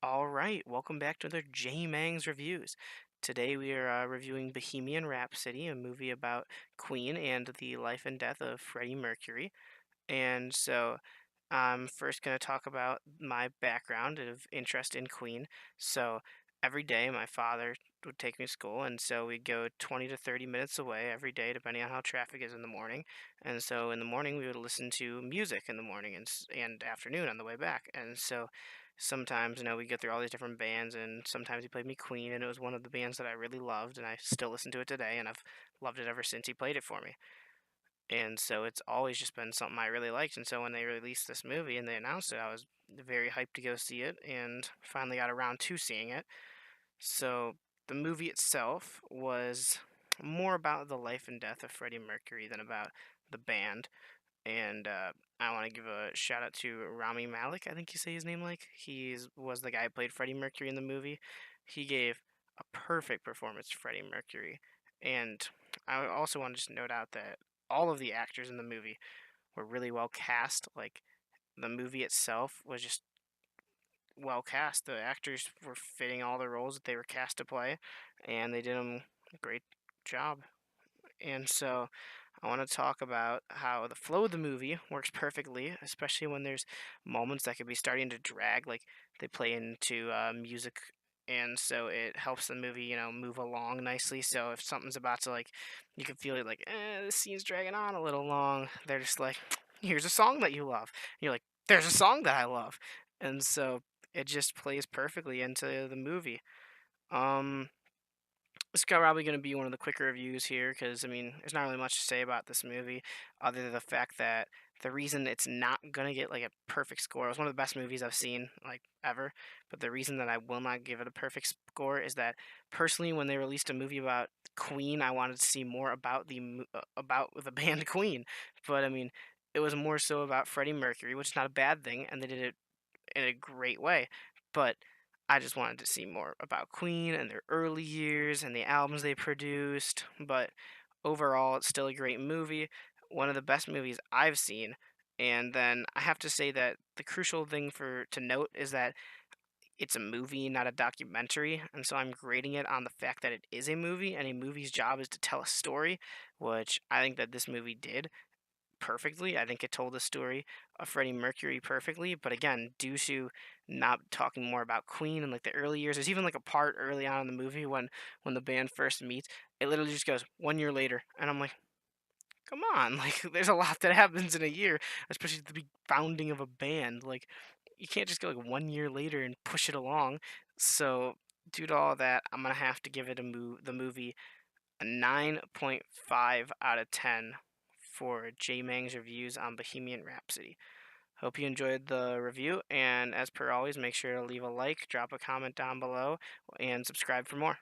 All right, welcome back to another J Mang's Reviews. Today we are reviewing Bohemian Rhapsody, a movie about Queen and the life and death of Freddie Mercury. And so I'm first going to talk about my background of interest in Queen. So every day my father would take me to school, and so we'd go 20 to 30 minutes away every day, depending on how traffic is in the morning. And so in the morning we would listen to music in the morning and afternoon on the way back. And so sometimes, we get through all these different bands, and sometimes he played me Queen, and it was one of the bands that I really loved, and I still listen to it today, and I've loved it ever since he played it for me. And so it's always just been something I really liked. And so when they released this movie and they announced it, I was very hyped to go see it and finally got around to seeing it. So the movie itself was more about the life and death of Freddie Mercury than about the band. And I want to give a shout out to Rami Malek. I think you say his name like. Was the guy who played Freddie Mercury in the movie. He gave a perfect performance to Freddie Mercury. And I also want to just note out that all of the actors in the movie were really well cast. Like, the movie itself was just well cast. The actors were fitting all the roles that they were cast to play, and they did a great job. And so I want to talk about how the flow of the movie works perfectly, especially when there's moments that could be starting to drag, like they play into music, and so it helps the movie, move along nicely. So if something's about to you can feel it like, this scene's dragging on a little long. They're just like, here's a song that you love. And you're like, there's a song that I love, and so it just plays perfectly into the movie. Um, this is probably going to be one of the quicker reviews here because, there's not really much to say about this movie other than the fact that the reason it's not going to get like a perfect score, it was one of the best movies I've seen like ever, but the reason that I will not give it a perfect score is that personally, when they released a movie about Queen, I wanted to see more about about the band Queen, but it was more so about Freddie Mercury, which is not a bad thing, and they did it in a great way. But I just wanted to see more about Queen and their early years and the albums they produced. But overall, it's still a great movie, one of the best movies I've seen. And then I have to say that the crucial thing for to note is that it's a movie, not a documentary, and so I'm grading it on the fact that it is a movie, and a movie's job is to tell a story, which I think that this movie did perfectly. I think it told the story of Freddie Mercury perfectly. But again, due to not talking more about Queen and like the early years, there's even like a part early on in the movie when the band first meets. It literally just goes 1 year later, and I'm like, come on, like there's a lot that happens in a year, especially the big founding of a band. Like you can't just go like 1 year later and push it along. So due to all that, I'm gonna have to give it the movie a 9.5 out of 10 for J Mang's reviews on Bohemian Rhapsody. Hope you enjoyed the review, and as per always, make sure to leave a like, drop a comment down below, and subscribe for more.